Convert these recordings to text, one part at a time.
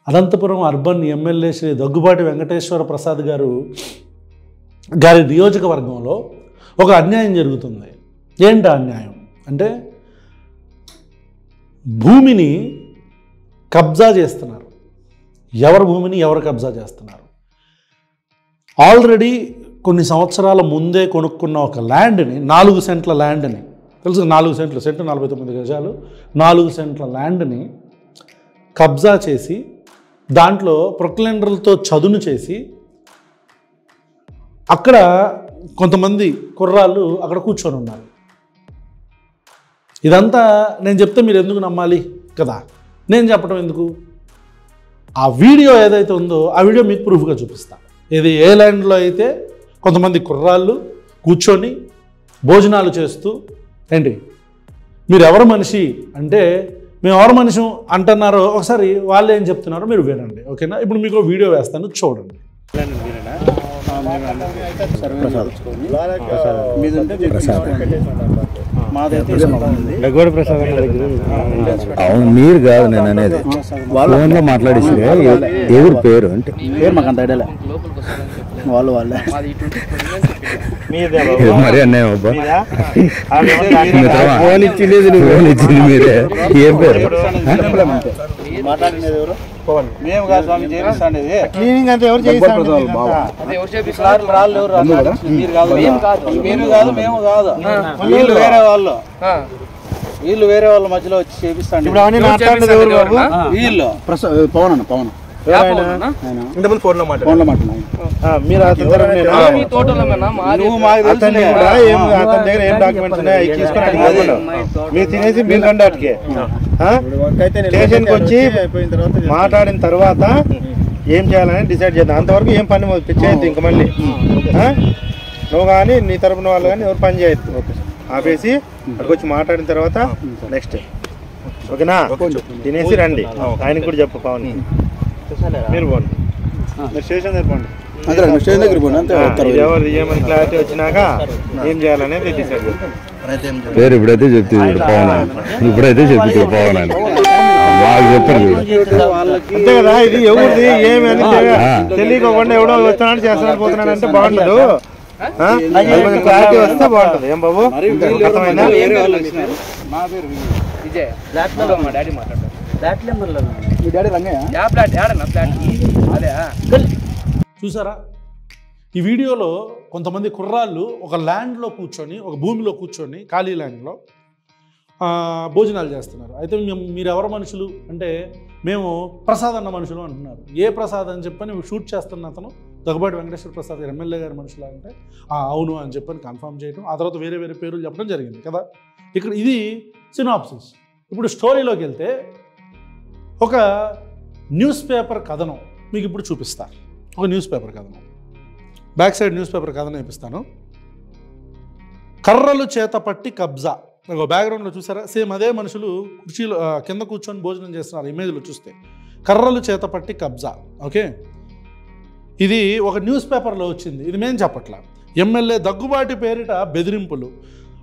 Anantapuram urban MLA Shri Daggubati Venkateswara Prasad గారి నియోజకవర్గంలో ఒక అన్యాయం జరుగుతుంది. ఏంటి అన్యాయం అంటే భూమిని కబ్జా చేస్తున్నారు. ఎవరి భూమిని ఎవరు కబ్జా చేస్తున్నారు? ఆల్రెడీ కొన్ని సంవత్సరాల ముందే కొనుక్కున్న ఒక ల్యాండ్ని, 4 సెంట్ల ల్యాండ్ని, తెలుసు 4 సెంట్లు, సెంటు 49 గజాలు, 4 సెంట్ల ల్యాండ్ని కబ్జా చేసి దాంట్లో ప్రొక్లెండర్లతో చదును చేసి అక్కడ కొంతమంది కుర్రాళ్ళు అక్కడ కూర్చొని ఉన్నారు. ఇదంతా నేను చెప్తే మీరు ఎందుకు నమ్మాలి కదా, నేను చెప్పడం ఎందుకు? ఆ వీడియో ఏదైతే ఉందో ఆ వీడియో మీకు ప్రూఫ్గా చూపిస్తాను. ఇది ఏ ల్యాండ్లో అయితే కొంతమంది కుర్రాళ్ళు కూర్చొని భోజనాలు చేస్తూ, ఏంటి మీరు ఎవరు మనిషి అంటే మేము ఎవరు మనిషి అంటున్నారో ఒకసారి వాళ్ళు ఏం చెప్తున్నారో మీరు వినండి, ఓకేనా? ఇప్పుడు మీకు వీడియో వేస్తాను, చూడండి. అవును, మీరు కాదు నేను అనేది. ఫోన్లో మాట్లాడేసి ఎవరి పేరు అంటే పేరు మాకు అంత ఐడియా వాళ్ళే మరి అన్నయ్య అబ్బా, ఫోన్ ఇచ్చింది మీరే. ఏం పేరు? మాట్లాడినది ఎవరు? మేము కాదు స్వామి, చేపిస్తాండేది క్లీనింగ్ అంతా ఎవరు చేయిస్తారు? మేము కాదు, వీళ్ళు వేరే వాళ్ళు, మధ్యలో వచ్చి చేపిస్తాండి. వీళ్ళు పవన్ ఇంతకుముందు ఫోన్లో మాట్లాడుతున్నాను. మీరు అతని దగ్గర ఏం డాక్యుమెంట్స్ ఉన్నాయి తీసుకుని మీరు తినేసి మీరు రండి. అటుకే స్టేషన్కి వచ్చి మాట్లాడిన తర్వాత ఏం చేయాలని డిసైడ్ చేద్దాం. అంతవరకు ఏం పని చేయొద్దు. ఇంక మళ్ళీ నువ్వు కానీ నీ తరపున వాళ్ళు కానీ ఎవరు పని చేయొద్దు. ఆపేసి అక్కడికి వచ్చి మాట్లాడిన తర్వాత నెక్స్ట్ ఓకేనా, తినేసి రండి. ఆయనకు కూడా చెప్పు పవన్, మీరు పోండి, మీరు స్టేషన్ దగ్గర పోండి. ఎవరు ఏమని క్లారిటీ వచ్చినాక ఏం చేయాలనేది డిసైడ్ చేస్తాం. పేరు ఇప్పుడైతే చెప్తుంది పవన్, ఇప్పుడైతే చెప్తుంది పవన్ అని మాకు చెప్పండి అంతే కదా. ఇది ఎవరిది ఏమి తెలియకోకుండా ఎవడో వస్తున్నాడు చేస్తున్నాడు పోతున్నాడు అంటే బాగుండదు. క్లారిటీ వస్తే బాగుంటుంది. ఏం బాబు చూసారా? ఈ వీడియోలో కొంతమంది కుర్రాళ్ళు ఒక ల్యాండ్లో కూర్చొని, ఒక భూమిలో కూర్చొని, ఖాళీ ల్యాండ్లో భోజనాలు చేస్తున్నారు. అయితే మీరు ఎవరు మనుషులు అంటే మేము ప్రసాద్ అన్న మనుషులు అంటున్నారు. ఏ ప్రసాద్ అని చెప్పని షూట్ చేస్తున్న అతను దగ్గుబాటి వెంకటేశ్వర ప్రసాద్ గారు ఎమ్మెల్యే గారి మనుషులు అంటే అవును అని చెప్పని కన్ఫర్మ్ చేయడం, ఆ తర్వాత వేరే వేరే పేర్లు చెప్పడం జరిగింది కదా. ఇక్కడ ఇది సినాప్సిస్. ఇప్పుడు స్టోరీలోకి వెళ్తే ఒక న్యూస్ పేపర్ కథనం మీకు ఇప్పుడు చూపిస్తాను. ఒక న్యూస్ పేపర్ కథనం, బ్యాక్ సైడ్ న్యూస్ పేపర్ కథనం చూపిస్తాను. కర్రలు చేతపట్టి కబ్జా. బ్యాక్గ్రౌండ్లో చూసారా? సేమ్ అదే మనుషులు కుర్చీలో కింద కూర్చొని భోజనం చేస్తున్నారు. ఇమేజ్లో చూస్తే కర్రలు చేతపట్టి కబ్జా. ఓకే, ఇది ఒక న్యూస్ పేపర్లో వచ్చింది, ఇది మేము చెప్పట్లా. ఎమ్మెల్యే దగ్గుబాటి పేరిట బెదిరింపులు,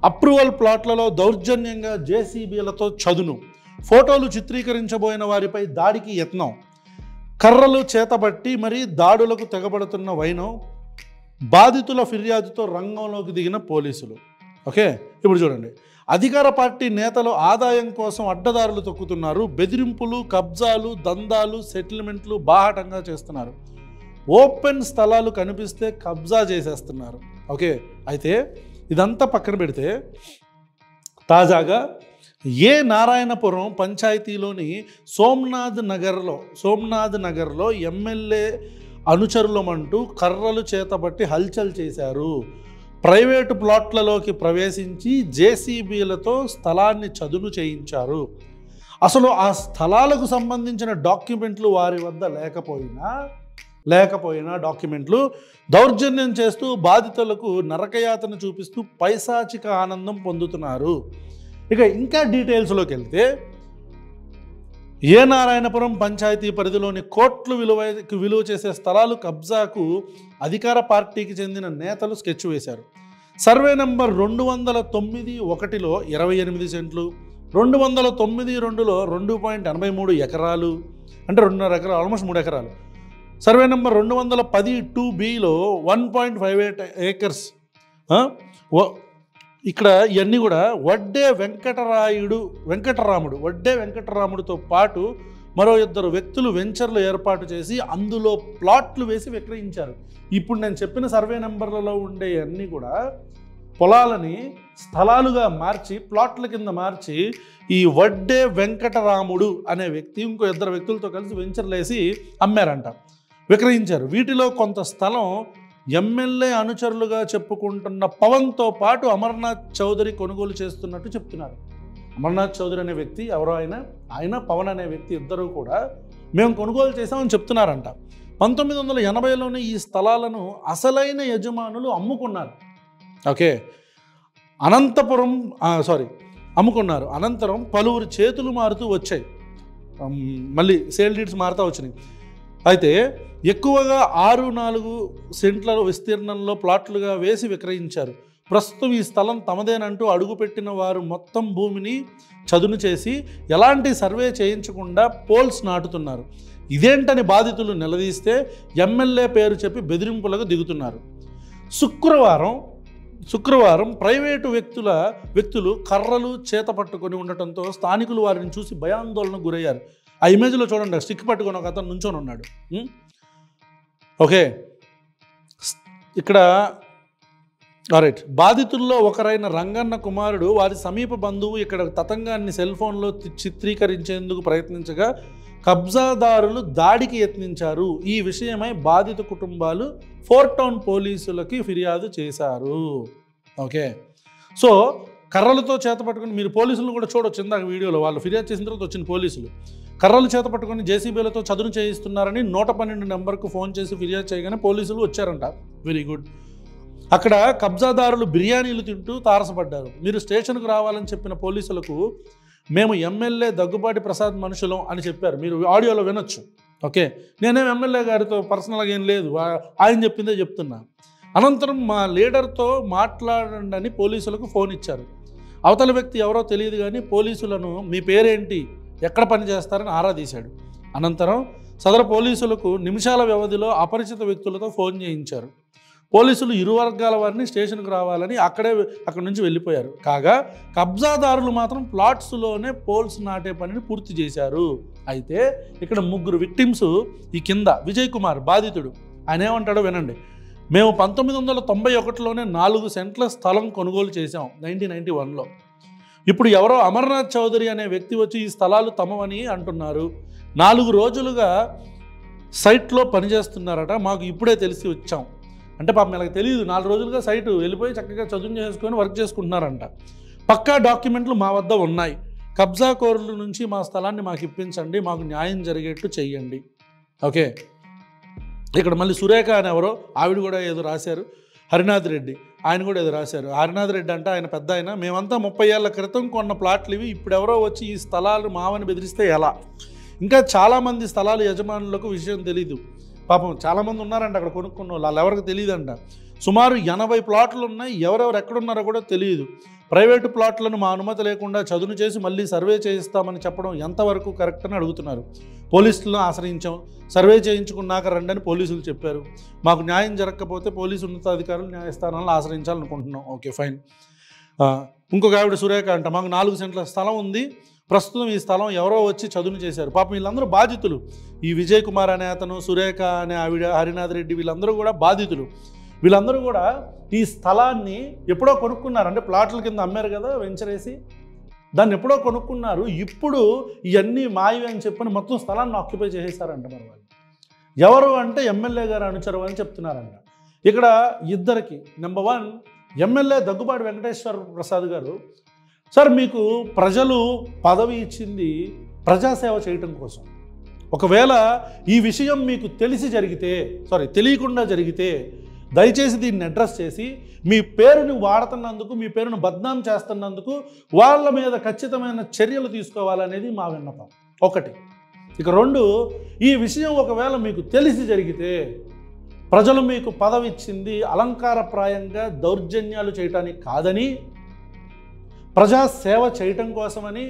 అప్రూవల్ ప్లాట్లలో దౌర్జన్యంగా జేసీబీలతో చదును, ఫోటోలు చిత్రీకరించబోయిన వారిపై దాడికి యత్నం, కర్రలు చేతబట్టి మరీ దాడులకు తెగబడుతున్న వైనం, బాధితుల ఫిర్యాదుతో రంగంలోకి దిగిన పోలీసులు. ఓకే, ఇప్పుడు చూడండి. అధికార పార్టీ నేతలు ఆదాయం కోసం అడ్డదారులు తొక్కుతున్నారు, బెదిరింపులు, కబ్జాలు, దందాలు, సెటిల్మెంట్లు బాహాటంగా చేస్తున్నారు, ఓపెన్ స్థలాలు కనిపిస్తే కబ్జా చేసేస్తున్నారు. ఓకే, అయితే ఇదంతా పక్కన పెడితే తాజాగా నారాయణపురం పంచాయతీలోని సోమనాథ్ నగర్లో ఎమ్మెల్యే అనుచరులమంటూ కర్రలు చేతబట్టి హల్చల్ చేశారు. ప్రైవేటు ప్లాట్లలోకి ప్రవేశించి జేసీబీలతో స్థలాన్ని చదును చేయించారు. అసలు ఆ స్థలాలకు సంబంధించిన డాక్యుమెంట్లు వారి వద్ద లేకపోయినా డాక్యుమెంట్లు దౌర్జన్యం చేస్తూ బాధితులకు నరకయాతన చూపిస్తూ పైశాచిక ఆనందం పొందుతున్నారు. ఇక ఇంకా డీటెయిల్స్లోకి వెళ్తే నారాయణపురం పంచాయతీ పరిధిలోని కోట్లు విలువ చేసే స్థలాలు కబ్జాకు అధికార పార్టీకి చెందిన నేతలు స్కెచ్ వేశారు. సర్వే నంబర్ 209/1లో 28 సెంట్లు, 209/2లో 2.83 ఎకరాలు, అంటే 2.5 ఎకరాలు, ఆల్మోస్ట్ 3 ఎకరాలు. సర్వే నెంబర్ 210-2Bలో 1.58 ఏకర్స్. ఇక్కడ ఇవన్నీ కూడా వడ్డే వెంకటరాముడితో పాటు మరో 2 వ్యక్తులు వెంచర్లు ఏర్పాటు చేసి అందులో ప్లాట్లు వేసి విక్రయించారు. ఇప్పుడు నేను చెప్పిన సర్వే నెంబర్లలో ఉండే అన్నీ కూడా పొలాలని స్థలాలుగా మార్చి, ప్లాట్ల కింద మార్చి ఈ వడ్డే వెంకటరాముడు అనే వ్యక్తి ఇంకో 2 వ్యక్తులతో కలిసి వెంచర్లు వేసి అమ్మారంట, విక్రయించారు. వీటిలో కొంత స్థలం ఎమ్మెల్యే అనుచరులుగా చెప్పుకుంటున్న పవన్తో పాటు అమర్నాథ్ చౌదరి కొనుగోలు చేస్తున్నట్టు చెప్తున్నారు. అమర్నాథ్ చౌదరి అనే వ్యక్తి ఎవరో ఆయన పవన్ అనే వ్యక్తి ఇద్దరు కూడా మేము కొనుగోలు చేసామని చెప్తున్నారంట. 1980లోనే ఈ స్థలాలను అసలైన యజమానులు అమ్ముకున్నారు. ఓకే, అమ్ముకున్నారు. అనంతరం పలువురు చేతులు మారుతూ వచ్చాయి, మళ్ళీ సేల్ డీడ్స్ మారుతూ వచ్చినాయి. అయితే ఎక్కువగా 6-4 సెంట్ల విస్తీర్ణంలో ప్లాట్లుగా వేసి విక్రయించారు. ప్రస్తుతం ఈ స్థలం తమదేనంటూ అడుగుపెట్టిన వారు మొత్తం భూమిని చదును చేసి ఎలాంటి సర్వే చేయించకుండా పోల్స్ నాటుతున్నారు. ఇదేంటని బాధితులు నిలదీస్తే ఎమ్మెల్యే పేరు చెప్పి బెదిరింపులకు దిగుతున్నారు. శుక్రవారం ప్రైవేటు వ్యక్తులు కర్రలు చేత పట్టుకొని ఉండటంతో స్థానికులు వారిని చూసి భయాందోళనకు గురయ్యారు. ఆ ఇమేజ్లో చూడండి, స్టిక్ పట్టుకొని ఒక అతను నుంచొని ఉన్నాడు. ఓకే, ఇక్కడ రైట్. బాధితుల్లో ఒకరైన రంగన్న కుమారుడు వారి సమీప బంధువు ఇక్కడ తతంగాన్ని సెల్ ఫోన్లో చిత్రీకరించేందుకు ప్రయత్నించగా కబ్జాదారులు దాడికి యత్నించారు. ఈ విషయమై బాధిత కుటుంబాలు 4 టౌన్ పోలీసులకి ఫిర్యాదు చేశారు. ఓకే, సో కర్రలతో చేత పట్టుకుని మీరు పోలీసులను కూడా చూడొచ్చు. ఇందాక వీడియోలో వాళ్ళు ఫిర్యాదు చేసిన తర్వాత వచ్చిన పోలీసులు కర్రలు చేత పట్టుకొని జేసీబీలతో చదును చేయిస్తున్నారని 112 నెంబర్కు ఫోన్ చేసి ఫిర్యాదు చేయగానే పోలీసులు వచ్చారంట. Very good. అక్కడ కబ్జాదారులు బిర్యానీలు తింటూ తారసపడ్డారు. మీరు స్టేషన్కు రావాలని చెప్పిన పోలీసులకు మేము ఎమ్మెల్యే దగ్గుబాటి ప్రసాద్ మనుషులం అని చెప్పారు. మీరు ఆడియోలో వినొచ్చు. ఓకే, నేనేం ఎమ్మెల్యే గారితో పర్సనల్గా ఏం లేదు, ఆయన చెప్పిందే చెప్తున్నా. అనంతరం మా లీడర్తో మాట్లాడండి అని పోలీసులకు ఫోన్ ఇచ్చారు. అవతల వ్యక్తి ఎవరో తెలియదు కానీ పోలీసులను మీ పేరేంటి, ఎక్కడ పని చేస్తారని ఆరా తీశాడు. అనంతరం సదరు పోలీసులకు నిమిషాల వ్యవధిలో అపరిచిత వ్యక్తులతో ఫోన్ చేయించారు. పోలీసులు ఇరు వర్గాల వారిని స్టేషన్కు రావాలని అక్కడి నుంచి వెళ్ళిపోయారు. కాగా కబ్జాదారులు మాత్రం ప్లాట్స్లోనే పోల్స్ నాటే పనిని పూర్తి చేశారు. అయితే ఇక్కడ 3 విక్టిమ్స్ ఈ కింద విజయ్ కుమార్ బాధితుడు. ఆయన ఏమంటాడో వినండి. మేము 1991లోనే 4 సెంట్ల స్థలం కొనుగోలు చేశాం 1991లో. ఇప్పుడు ఎవరో అమర్నాథ్ చౌదరి అనే వ్యక్తి వచ్చి ఈ స్థలాలు తమవని అంటున్నారు. 4 రోజులుగా సైట్లో పనిచేస్తున్నారట, మాకు ఇప్పుడే తెలిసి వచ్చాం. అంటే పాపం వీళ్ళకి తెలియదు, 4 రోజులుగా సైటు వెళ్ళిపోయి చక్కగా చదువు చేసుకొని వర్క్ చేసుకుంటున్నారంట. పక్కా డాక్యుమెంట్లు మా వద్ద ఉన్నాయి. కబ్జాకోరుల నుంచి మా స్థలాన్ని మాకు ఇప్పించండి, మాకు న్యాయం జరిగేట్టు చెయ్యండి. ఓకే, ఇక్కడ మళ్ళీ సురేఖ అని ఎవరో ఆవిడ కూడా ఏదో రాశారు. హరినాథ్ రెడ్డి ఆయన కూడా ఏదో రాశారు. హరినాథ్ రెడ్డి అంటే ఆయన పెద్ద ఆయన. మేమంతా 30 ఏళ్ల క్రితం కొన్న ప్లాట్లు ఇవి, ఇప్పుడు ఎవరో వచ్చి ఈ స్థలాలు మావని బెదిరిస్తే ఎలా? ఇంకా చాలామంది స్థలాలు యజమానులకు విషయం తెలీదు. పాపం చాలామంది ఉన్నారంట అక్కడ కొనుక్కున్న వాళ్ళు ఎవరికి తెలియదంట. సుమారు 80 ప్లాట్లు ఉన్నాయి, ఎవరెవరు ఎక్కడున్నారో కూడా తెలియదు. ప్రైవేటు ప్లాట్లను మా అనుమతి లేకుండా చదును చేసి మళ్ళీ సర్వే చేయిస్తామని చెప్పడం ఎంతవరకు కరెక్ట్ అని అడుగుతున్నారు. పోలీసులను ఆశ్రయించాం, సర్వే చేయించుకున్నాక రండి అని పోలీసులు చెప్పారు. మాకు న్యాయం జరగకపోతే పోలీసు ఉన్నతాధికారులు న్యాయస్థానాలను ఆశ్రయించాలనుకుంటున్నాం. Okay fine. ఇంకొక ఆవిడ సురేఖ అంట, మాకు 4 సెంట్ల స్థలం ఉంది, ప్రస్తుతం ఈ స్థలం ఎవరో వచ్చి చదును చేశారు. పాపం వీళ్ళందరూ బాధితులు. ఈ విజయ్ కుమార్ అనే అతను, సురేఖ అనే ఆవిడ, హరినాథ్ రెడ్డి వీళ్ళందరూ కూడా బాధితులు. వీళ్ళందరూ కూడా ఈ స్థలాన్ని ఎప్పుడో కొనుక్కున్నారు. అంటే ప్లాట్ల కింద అమ్మారు కదా వెంచర్ వేసి, దాన్ని ఎప్పుడో కొనుక్కున్నారు. ఇప్పుడు ఇవన్నీ మాయవి అని చెప్పని మొత్తం స్థలాన్ని ఆక్యుపై చేసేసారంట. మరి వాళ్ళు ఎవరు అంటే ఎమ్మెల్యే గారు అనుచరు అని చెప్తున్నారంట. ఇక్కడ ఇద్దరికి, నెంబర్ 1 ఎమ్మెల్యే దగ్గుబాటి వెంకటేశ్వర ప్రసాద్ గారు, సార్ మీకు ప్రజలు పదవి ఇచ్చింది ప్రజాసేవ చేయటం కోసం. ఒకవేళ ఈ విషయం మీకు తెలియకుండా జరిగితే దయచేసి దీన్ని అడ్రస్ చేసి మీ పేరుని వాడుతున్నందుకు, మీ పేరును బద్నాం చేస్తున్నందుకు వాళ్ళ మీద ఖచ్చితమైన చర్యలు తీసుకోవాలనేది మా విన్నపం. 1. ఇక 2, ఈ విషయం ఒకవేళ మీకు తెలిసి జరిగితే ప్రజలు మీకు పదవి ఇచ్చింది అలంకారప్రాయంగా దౌర్జన్యాలు చేయటానికి కాదని, ప్రజాసేవ చేయటం కోసమని,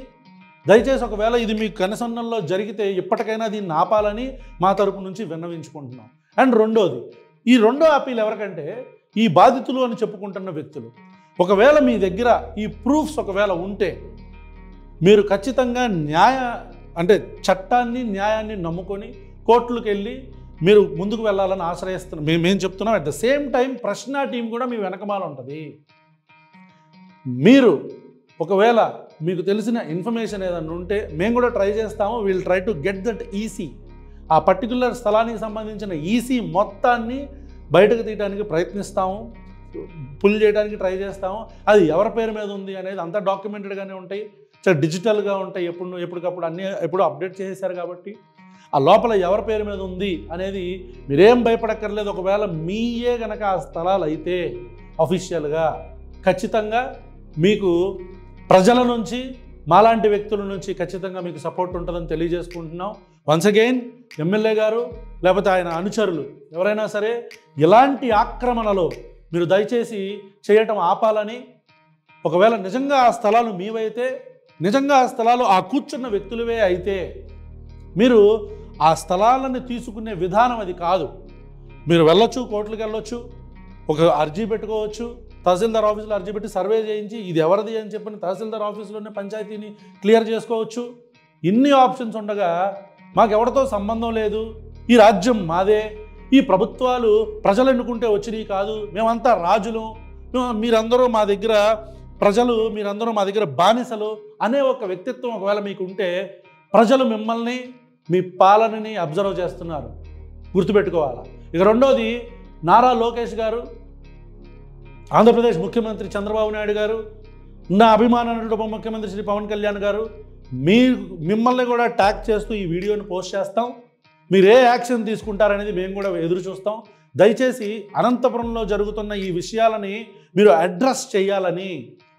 దయచేసి ఒకవేళ ఇది మీకు కనసన్నల్లో జరిగితే ఇప్పటికైనా దీన్ని ఆపాలని మా తరపు నుంచి విన్నవించుకుంటున్నాం. అండ్ రెండోది, ఈ రెండో అప్పీల్ ఎవరికంటే ఈ బాధితులు అని చెప్పుకుంటున్న వ్యక్తులు, ఒకవేళ మీ దగ్గర ఈ ప్రూఫ్స్ ఒకవేళ ఉంటే మీరు ఖచ్చితంగా చట్టాన్ని న్యాయాన్ని నమ్ముకొని కోర్టులకు వెళ్ళి మీరు ముందుకు వెళ్ళాలని ఆశ్రయిస్తున్నాం. మేము చెప్తున్నాం. అట్ ద సేమ్ టైం ప్రశ్న టీం కూడా మీ వెనకమాల ఉంటుంది. మీరు ఒకవేళ మీకు తెలిసిన ఇన్ఫర్మేషన్ ఏదైనా ఉంటే మేము కూడా ట్రై చేస్తాము. Will try to get that EC, ఆ పర్టికులర్ స్థలానికి సంబంధించిన ఈసీ మొత్తాన్ని బయటకు తీయడానికి ప్రయత్నిస్తాము, పుల్ చేయడానికి ట్రై చేస్తాము. అది ఎవరి పేరు మీద ఉంది అనేది అంతా డాక్యుమెంటెడ్గానే ఉంటాయి, చాలా డిజిటల్గా ఉంటాయి. ఎప్పటికప్పుడు ఎప్పుడు అప్డేట్ చేసేసారు కాబట్టి ఆ లోపల ఎవరి పేరు మీద ఉంది అనేది మీరేం భయపడక్కర్లేదు. ఒకవేళ మీయే కనుక ఆ స్థలాలు అయితే అఫీషియల్గా ఖచ్చితంగా మీకు ప్రజల నుంచి, మాలాంటి వ్యక్తుల నుంచి ఖచ్చితంగా మీకు సపోర్ట్ ఉంటుందని తెలియజేసుకుంటున్నాం. వన్స్ అగైన్ ఎమ్మెల్యే గారు లేకపోతే ఆయన అనుచరులు ఎవరైనా సరే ఇలాంటి ఆక్రమణలో మీరు దయచేసి చేయటం ఆపాలని, ఒకవేళ నిజంగా ఆ స్థలాలు మీవైతే, నిజంగా ఆ స్థలాలు ఆ కూర్చున్న వ్యక్తులవే అయితే మీరు ఆ స్థలాలను తీసుకునే విధానం అది కాదు. మీరు వెళ్ళొచ్చు, కోర్టులకు వెళ్ళొచ్చు, ఒక అర్జీ పెట్టుకోవచ్చు, తహసీల్దార్ ఆఫీస్లో అర్జీ పెట్టి సర్వే చేయించి ఇది ఎవరిది అని చెప్పిన తహసీల్దార్ ఆఫీస్లోనే పంచాయతీని క్లియర్ చేసుకోవచ్చు. ఇన్ని ఆప్షన్స్ ఉండగా మాకు ఎవరితో సంబంధం లేదు, ఈ రాజ్యం మాదే, ఈ ప్రభుత్వాలు ప్రజలు ఎన్నుకుంటే వచ్చినవి కాదు, మేమంతా రాజులు, మీరందరూ మా దగ్గర ప్రజలు, మీరందరూ మా దగ్గర బానిసలు అనే ఒక వ్యక్తిత్వం ఒకవేళ మీకు ఉంటే ప్రజలు మిమ్మల్ని, మీ పాలనని అబ్జర్వ్ చేస్తున్నారు, గుర్తుపెట్టుకోవాలా. ఇక రెండోది, నారా లోకేష్ గారు, ఆంధ్రప్రదేశ్ ముఖ్యమంత్రి చంద్రబాబు నాయుడు గారు, నా అభిమానుడు ఉప ముఖ్యమంత్రి శ్రీ పవన్ కళ్యాణ్ గారు, మిమ్మల్ని కూడా ట్యాగ్ చేస్తూ ఈ వీడియోని పోస్ట్ చేస్తాం. మీరు ఏ యాక్షన్ తీసుకుంటారనేది మేము కూడా ఎదురు చూస్తాం. దయచేసి అనంతపురంలో జరుగుతున్న ఈ విషయాలని మీరు అడ్రస్ చేయాలని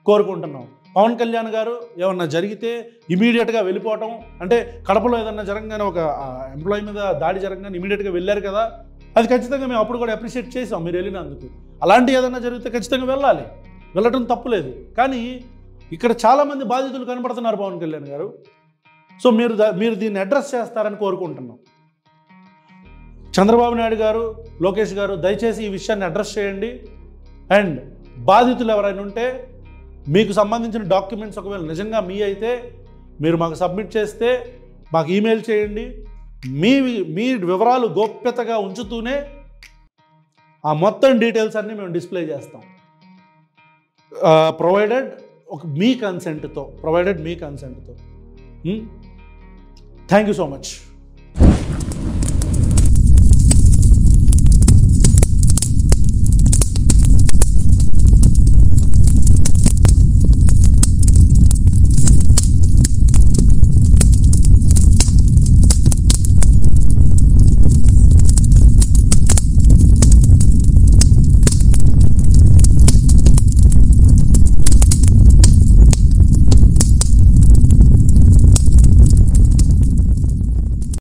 కోరుకుంటున్నాం. పవన్ కళ్యాణ్ గారు ఏమన్నా జరిగితే ఇమీడియట్గా వెళ్ళిపోవటం, అంటే కడపలో ఏదన్నా జరగగానే ఒక ఎంప్లాయీ మీద దాడి జరగగానే ఇమీడియట్గా వెళ్ళారు కదా, అది ఖచ్చితంగా మేము అప్పుడు కూడా అప్రిషియేట్ చేసాం మీరు వెళ్ళినందుకు. అలాంటి ఏదన్నా జరిగితే ఖచ్చితంగా వెళ్ళాలి, వెళ్ళటం తప్పులేదు. కానీ ఇక్కడ చాలామంది బాధితులు కనపడుతున్నారు పవన్ కళ్యాణ్ గారు. సో మీరు దీన్ని అడ్రస్ చేస్తారని కోరుకుంటున్నాం. చంద్రబాబు నాయుడు గారు, లోకేష్ గారు, దయచేసి ఈ విషయాన్ని అడ్రస్ చేయండి. అండ్ బాధితులు ఎవరైనా ఉంటే మీకు సంబంధించిన డాక్యుమెంట్స్ ఒకవేళ నిజంగా మీ అయితే మీరు మాకు సబ్మిట్ చేస్తే మాకు ఈమెయిల్ చేయండి. మీ వివరాలు గోప్యతగా ఉంచుతూనే ఆ మొత్తం డీటెయిల్స్ అన్నీ మేము డిస్ప్లే చేస్తాం, ప్రొవైడెడ్ మీ కన్సెంట్తో. Thank you so much.